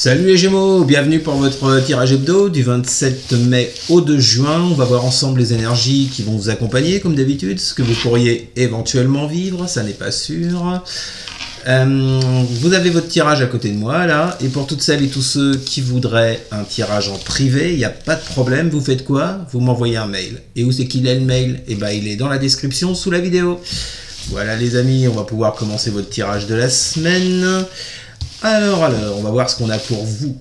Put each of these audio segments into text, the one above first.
Salut les Gémeaux, bienvenue pour votre tirage hebdo du 27 mai au 2 juin. On va voir ensemble les énergies qui vont vous accompagner comme d'habitude, ce que vous pourriez éventuellement vivre, ça n'est pas sûr. Vous avez votre tirage à côté de moi là, et pour toutes celles et tous ceux qui voudraient un tirage en privé, il n'y a pas de problème, vous faites quoi? Vous m'envoyez un mail. Et où c'est qu'il est le mail? Eh ben il est dans la description sous la vidéo. Voilà les amis, on va pouvoir commencer votre tirage de la semaine. Alors, on va voir ce qu'on a pour vous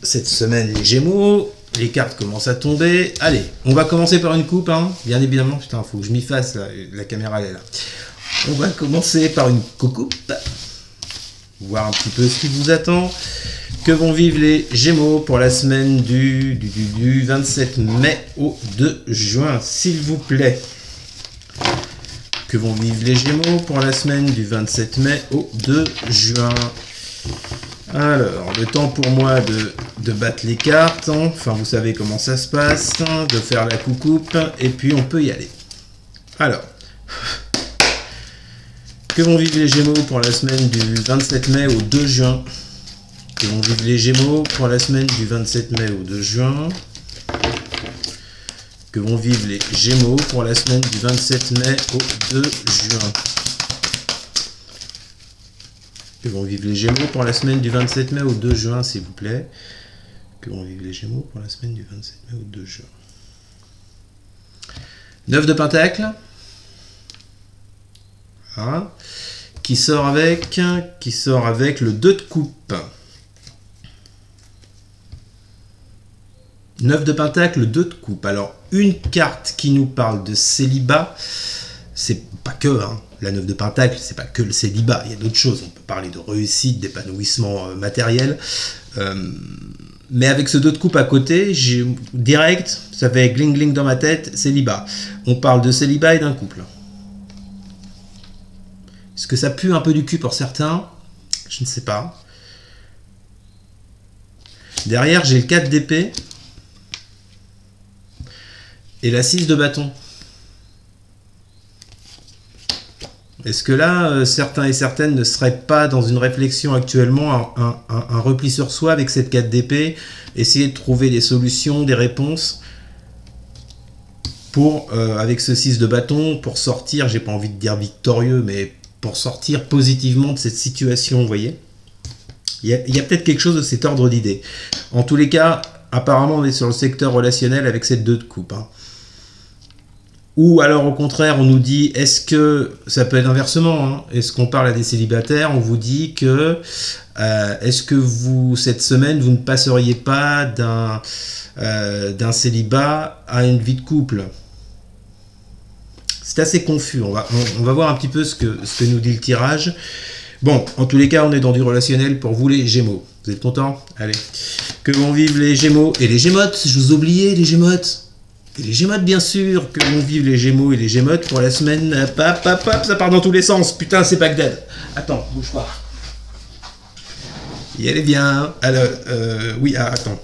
cette semaine les Gémeaux. Les cartes commencent à tomber. Allez, on va commencer par une coupe, hein. Bien évidemment. Putain, faut que je m'y fasse, là. La caméra elle est là. On va commencer par une coupe. Voir un petit peu ce qui vous attend. Que vont vivre les Gémeaux pour la semaine du 27 mai au 2 juin, s'il vous plaît. Que vont vivre les Gémeaux pour la semaine du 27 mai au 2 juin. Alors, le temps pour moi de battre les cartes, hein. Enfin vous savez comment ça se passe, hein, de faire la coucoupe, et puis on peut y aller. Alors, que vont vivre les Gémeaux pour la semaine du 27 mai au 2 juin? Que vont vivre les Gémeaux pour la semaine du 27 mai au 2 juin? Que vont vivre les Gémeaux pour la semaine du 27 mai au 2 juin? Que vont vivre les Gémeaux pour la semaine du 27 mai au 2 juin, s'il vous plaît. Que vont vivre les Gémeaux pour la semaine du 27 mai au 2 juin. 9 de Pentacle. Voilà. Qui sort avec le 2 de coupe. 9 de Pentacle, 2 de coupe. Alors, une carte qui nous parle de célibat, c'est pas que, hein, la 9 de Pentacle, c'est pas que le célibat, il y a d'autres choses. On peut parler de réussite, d'épanouissement matériel. Mais avec ce 2 de coupe à côté, j'ai direct, ça fait gling-gling dans ma tête, célibat. On parle de célibat et d'un couple. Est-ce que ça pue un peu du cul pour certains? Je ne sais pas. Derrière, j'ai le 4 d'épée. Et la 6 de bâton. Est-ce que là, certains et certaines ne seraient pas dans une réflexion actuellement, un repli sur soi avec cette 4 d'épée, essayer de trouver des solutions, des réponses pour, avec ce 6 de bâton, pour sortir, j'ai pas envie de dire victorieux, mais pour sortir positivement de cette situation, vous voyez? Il y a peut-être quelque chose de cet ordre d'idée. En tous les cas, apparemment, on est sur le secteur relationnel avec cette 2 de coupe, hein. Ou alors au contraire, on nous dit, est-ce que, ça peut être inversement, hein, est-ce qu'on parle à des célibataires, on vous dit que, est-ce que vous, cette semaine, vous ne passeriez pas d'un célibat à une vie de couple? C'est assez confus, on va voir un petit peu ce que nous dit le tirage. Bon, en tous les cas, on est dans du relationnel pour vous les Gémeaux. Vous êtes contents? Allez. Que vont vivre les Gémeaux et les Gémotes? Je vous oubliais, les Gémotes. Et les Gémotes, bien sûr, que vont vivre les Gémeaux et les Gémotes pour la semaine. Pap, ça part dans tous les sens. Putain, c'est Bagdad. Attends, bouge pas. Et elle est bien. Alors, oui, attends.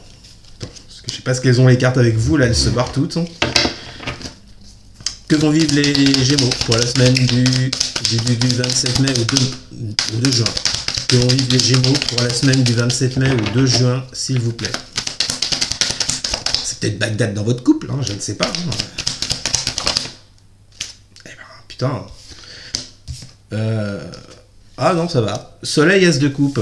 Parce que je sais pas ce qu'elles ont les cartes avec vous, là, elles se barrent toutes. Hein. Que vont vivre les Gémeaux pour la semaine du 27 mai au 2 juin? Que vont vivre les Gémeaux pour la semaine du 27 mai au 2 juin, s'il vous plaît? Peut-être Bagdad dans votre couple, hein, je ne sais pas. Eh ben, putain. Ah non, ça va. Soleil, As de coupe.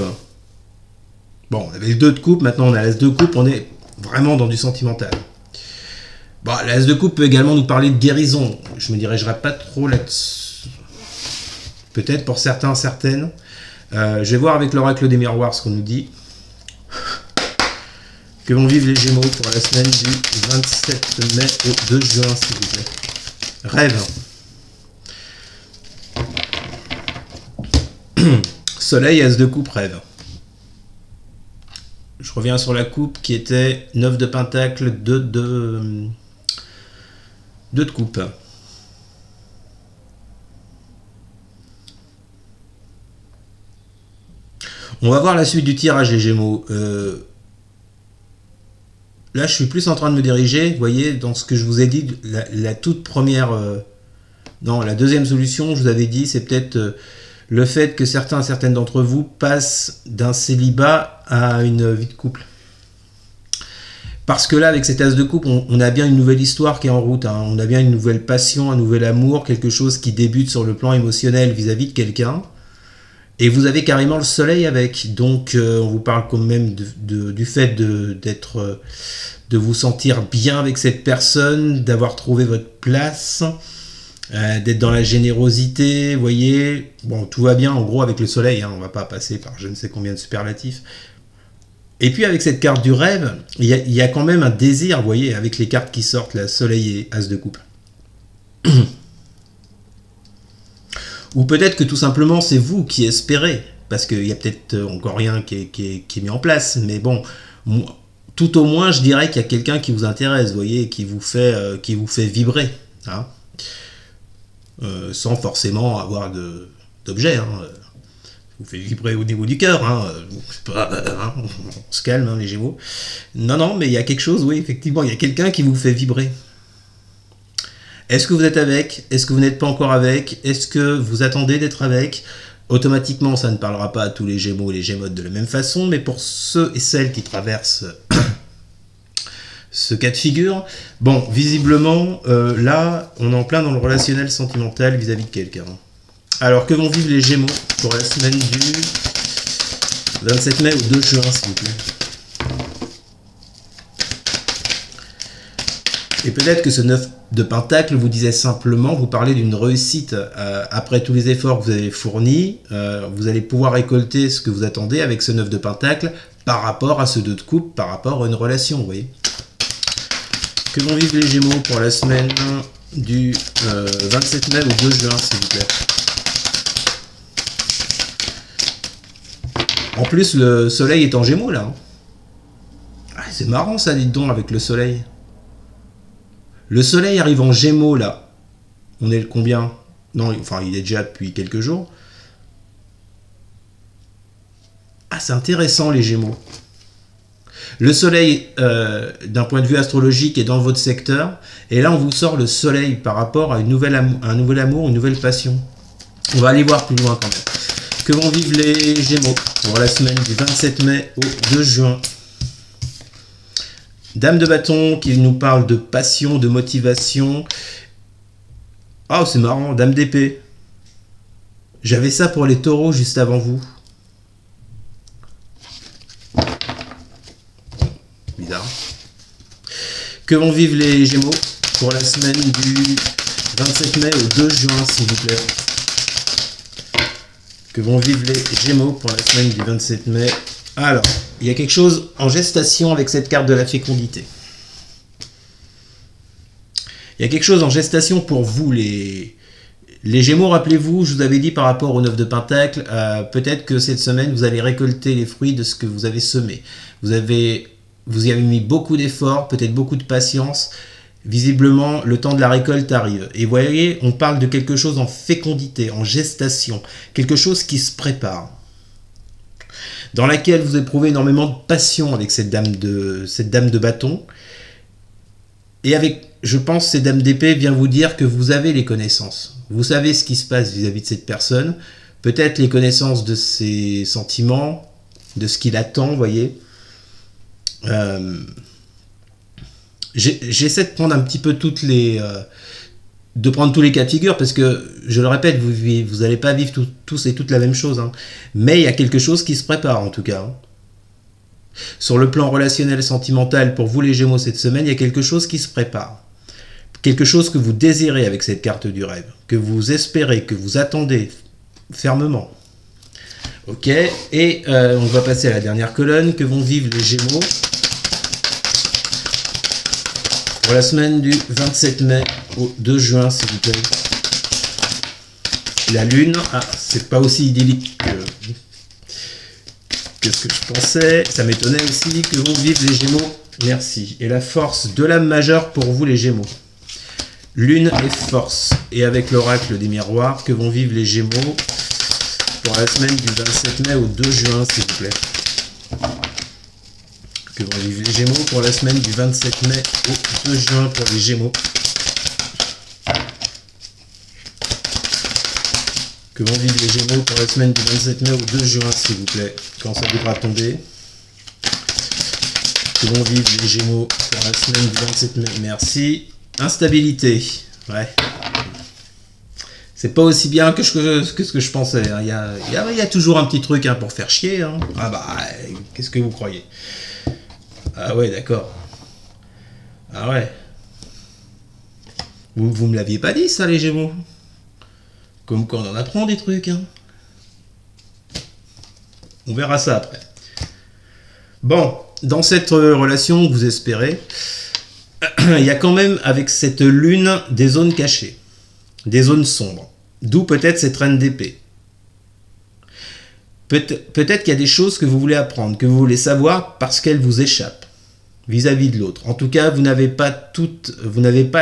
Bon, on avait le 2 de coupe, maintenant on a l'As de coupe, on est vraiment dans du sentimental. Bon, l'As de coupe peut également nous parler de guérison. Je me dirigerai pas trop là-dessus. Peut-être pour certains, certaines. Je vais voir avec l'oracle des miroirs ce qu'on nous dit. Que vont vivre les Gémeaux pour la semaine du 27 mai au 2 juin, s'il vous plaît? Rêve. Soleil, As de coupe, rêve. Je reviens sur la coupe qui était 9 de Pentacle, 2 de coupe. On va voir la suite du tirage, les Gémeaux. Là, je suis plus en train de me diriger, vous voyez, dans ce que je vous ai dit, la toute première... non, la deuxième solution, je vous avais dit, c'est peut-être le fait que certaines d'entre vous passent d'un célibat à une vie de couple. Parce que là, avec cet as de coupe, on a bien une nouvelle histoire qui est en route. Hein. On a bien une nouvelle passion, un nouvel amour, quelque chose qui débute sur le plan émotionnel vis-à-vis de quelqu'un. Et vous avez carrément le soleil avec. Donc, on vous parle quand même du fait de vous sentir bien avec cette personne, d'avoir trouvé votre place, d'être dans la générosité, vous voyez. Bon, tout va bien en gros avec le soleil. Hein. On ne va pas passer par je ne sais combien de superlatifs. Et puis avec cette carte du rêve, il y a quand même un désir, vous voyez, avec les cartes qui sortent, là, soleil et as de coupe. Ou peut-être que tout simplement c'est vous qui espérez, parce qu'il y a peut-être encore rien qui est mis en place, mais bon, tout au moins je dirais qu'il y a quelqu'un qui vous intéresse, vous voyez, qui vous fait vibrer, hein, sans forcément avoir d'objet, hein. Vous fait vibrer au niveau du cœur, hein. On se calme, hein, les Gémeaux. Non, mais il y a quelque chose, oui, effectivement, il y a quelqu'un qui vous fait vibrer. Est-ce que vous êtes avec? Est-ce que vous n'êtes pas encore avec? Est-ce que vous attendez d'être avec? Automatiquement, ça ne parlera pas à tous les Gémeaux et les Gémeaux de la même façon, mais pour ceux et celles qui traversent ce cas de figure, bon, visiblement, là, on est en plein dans le relationnel sentimental vis-à-vis de quelqu'un. Alors, que vont vivre les Gémeaux pour la semaine du 27 mai au 2 juin, s'il vous plaît? Et peut-être que ce 9 de Pentacle vous disait simplement, vous parlez d'une réussite après tous les efforts que vous avez fournis, vous allez pouvoir récolter ce que vous attendez avec ce 9 de Pentacle par rapport à ce 2 de coupe, par rapport à une relation, vous voyez. Que vont vivre les Gémeaux pour la semaine du 27 mai au 2 juin, s'il vous plaît? En plus, le soleil est en Gémeaux, là. Hein. Ah, c'est marrant, ça, dites donc, avec le soleil. Le soleil arrive en Gémeaux, là. On est le combien? Non, enfin, il est déjà depuis quelques jours. Ah, c'est intéressant, les Gémeaux. Le soleil, d'un point de vue astrologique, est dans votre secteur. Et là, on vous sort le soleil par rapport à un nouvel amour, une nouvelle passion. On va aller voir plus loin, quand même. Que vont vivre les Gémeaux pour la semaine du 27 mai au 2 juin? Dame de bâton qui nous parle de passion, de motivation. Oh, c'est marrant, Dame d'épée. J'avais ça pour les taureaux juste avant vous. Bizarre. Que vont vivre les Gémeaux pour la semaine du 27 mai au 2 juin, s'il vous plaît? Que vont vivre les Gémeaux pour la semaine du 27 mai. Alors, il y a quelque chose en gestation avec cette carte de la fécondité. Il y a quelque chose en gestation pour vous, les Gémeaux. Rappelez-vous, je vous avais dit par rapport au 9 de Pentacle, peut-être que cette semaine, vous allez récolter les fruits de ce que vous avez semé. Vous y avez mis beaucoup d'efforts, peut-être beaucoup de patience. Visiblement, le temps de la récolte arrive. Et vous voyez, on parle de quelque chose en fécondité, en gestation. Quelque chose qui se prépare. Dans laquelle vous éprouvez énormément de passion avec cette dame de bâton. Et avec, je pense, cette dame d'épée vient vous dire que vous avez les connaissances. Vous savez ce qui se passe vis-à-vis de cette personne. Peut-être les connaissances de ses sentiments, de ce qu'il attend, vous voyez. J'essaie de prendre un petit peu de prendre tous les cas de figure, parce que, je le répète, vous n'allez pas vivre tous et toutes la même chose. Hein. Mais il y a quelque chose qui se prépare, en tout cas. Hein. Sur le plan relationnel, sentimental, pour vous les Gémeaux cette semaine, il y a quelque chose qui se prépare. Quelque chose que vous désirez avec cette carte du rêve, que vous espérez, que vous attendez fermement. Ok, et on va passer à la dernière colonne. Que vont vivre les Gémeaux pour la semaine du 27 mai au 2 juin, s'il vous plaît? La Lune, c'est pas aussi idyllique que ce que je pensais. Ça m'étonnait aussi. Que vont vivre les Gémeaux? Merci. Et la force de l'âme majeure pour vous les Gémeaux. Lune et force. Et avec l'oracle des miroirs, que vont vivre les Gémeaux pour la semaine du 27 mai au 2 juin, s'il vous plaît? Que vont vivre les Gémeaux pour la semaine du 27 mai au 2 juin pour les Gémeaux? Que Que vont vivre les Gémeaux pour la semaine du 27 mai au 2 juin, s'il vous plaît, quand ça devra tomber. Que vont vivre les Gémeaux pour la semaine du 27 mai. Merci. Instabilité. Ouais. C'est pas aussi bien que ce que je pensais. Hein. Il y a toujours un petit truc hein, pour faire chier. Hein. Ah bah, qu'est-ce que vous croyez? Ah ouais, d'accord. Ah ouais. Vous me l'aviez pas dit, ça, les Gémeaux? Comme quand on en apprend des trucs. Hein. On verra ça après. Bon, dans cette relation que vous espérez, il y a quand même, avec cette lune, des zones cachées. Des zones sombres. D'où peut-être cette reine d'épée. Peut-être qu'il y a des choses que vous voulez apprendre, que vous voulez savoir parce qu'elles vous échappent vis-à-vis de l'autre. En tout cas, vous n'avez pas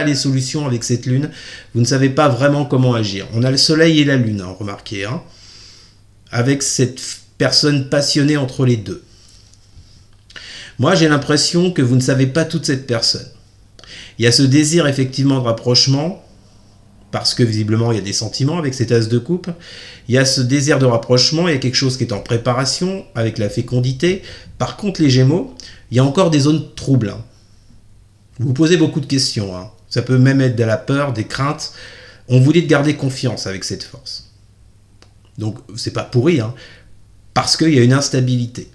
les solutions avec cette lune. Vous ne savez pas vraiment comment agir. On a le soleil et la lune, hein, remarquez. Hein, avec cette personne passionnée entre les deux. Moi, j'ai l'impression que vous ne savez pas toute cette personne. Il y a ce désir effectivement de rapprochement, parce que visiblement il y a des sentiments avec cet as de coupe. Il y a ce désir de rapprochement, il y a quelque chose qui est en préparation avec la fécondité. Par contre, les Gémeaux, il y a encore des zones troubles. Hein. Vous vous posez beaucoup de questions. Hein. Ça peut même être de la peur, des craintes. On vous dit de garder confiance avec cette force. Donc, c'est pas pourri, hein, parce qu'il y a une instabilité.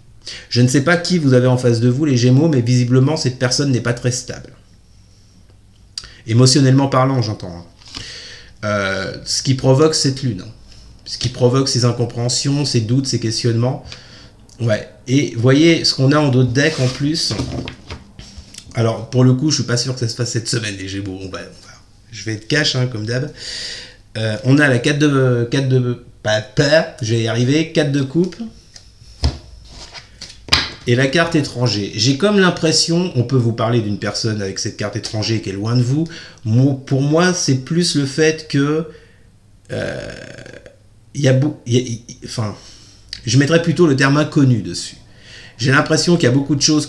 Je ne sais pas qui vous avez en face de vous, les Gémeaux, mais visiblement, cette personne n'est pas très stable. Émotionnellement parlant, j'entends. Hein. Ce qui provoque cette lune. Hein. Ce qui provoque ces incompréhensions, ces doutes, ces questionnements. Ouais. Et voyez ce qu'on a en dos de deck en plus. Alors, pour le coup, je suis pas sûr que ça se fasse cette semaine, les Gémeaux. Je vais être cash, hein, comme d'hab. On a la 4 de je vais y arriver, 4 de coupe. Et la carte étranger. J'ai comme l'impression, on peut vous parler d'une personne avec cette carte étranger qui est loin de vous. Pour moi, c'est plus le fait que... je mettrais plutôt le terme inconnu dessus. J'ai l'impression qu'il y a beaucoup de choses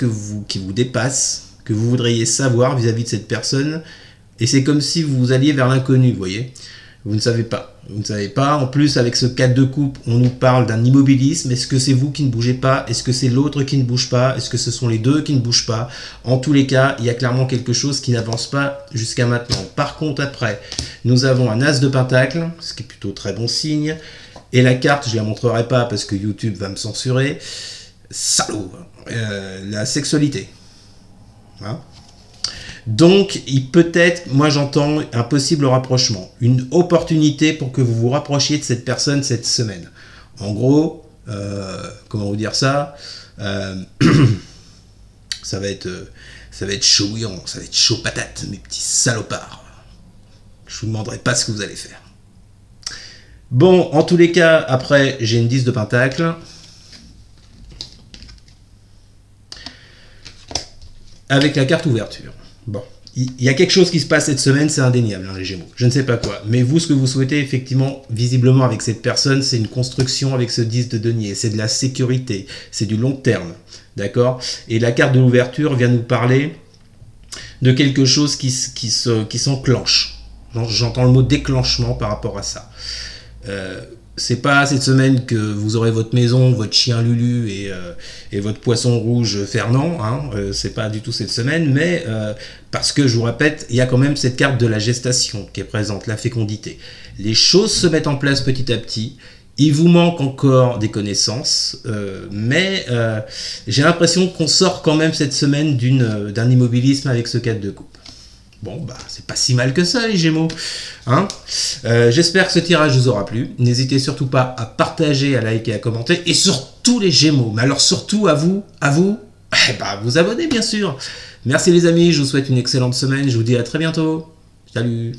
qui vous dépassent, que vous voudriez savoir vis-à-vis de cette personne. Et c'est comme si vous alliez vers l'inconnu, vous voyez. Vous ne savez pas. Vous ne savez pas. En plus, avec ce 4 de coupe, on nous parle d'un immobilisme. Est-ce que c'est vous qui ne bougez pas? Est-ce que c'est l'autre qui ne bouge pas? Est-ce que ce sont les deux qui ne bougent pas? En tous les cas, il y a clairement quelque chose qui n'avance pas jusqu'à maintenant. Par contre, après, nous avons un as de pentacle, ce qui est plutôt très bon signe. Et la carte, je ne la montrerai pas parce que YouTube va me censurer. Salaud! La sexualité. Hein? Donc, il peut être, moi j'entends, un possible rapprochement, une opportunité pour que vous vous rapprochiez de cette personne cette semaine. En gros, comment vous dire ça, ça va être chaud bouillant, ça va être chaud patate, mes petits salopards. Je vous demanderai pas ce que vous allez faire. Bon, en tous les cas, après, j'ai une 10 de pentacle. Avec la carte ouverture. Bon, il y a quelque chose qui se passe cette semaine, c'est indéniable, hein, les Gémeaux. Je ne sais pas quoi. Mais vous, ce que vous souhaitez, effectivement, visiblement, avec cette personne, c'est une construction avec ce 10 de denier. C'est de la sécurité. C'est du long terme. D'accord? Et la carte de l'ouverture vient nous parler de quelque chose qui s'enclenche. J'entends le mot déclenchement par rapport à ça. C'est pas cette semaine que vous aurez votre maison, votre chien Lulu et votre poisson rouge Fernand, hein, c'est pas du tout cette semaine, mais parce que, je vous répète, il y a quand même cette carte de la gestation qui est présente, la fécondité. Les choses se mettent en place petit à petit, il vous manque encore des connaissances, mais j'ai l'impression qu'on sort quand même cette semaine d'un immobilisme avec ce 4 de coupe. Bon, bah, c'est pas si mal que ça, les Gémeaux. Hein, j'espère que ce tirage vous aura plu. N'hésitez surtout pas à partager, à liker, à commenter. Et surtout, les Gémeaux. Mais alors, surtout, à vous, vous abonner, bien sûr. Merci, les amis. Je vous souhaite une excellente semaine. Je vous dis à très bientôt. Salut.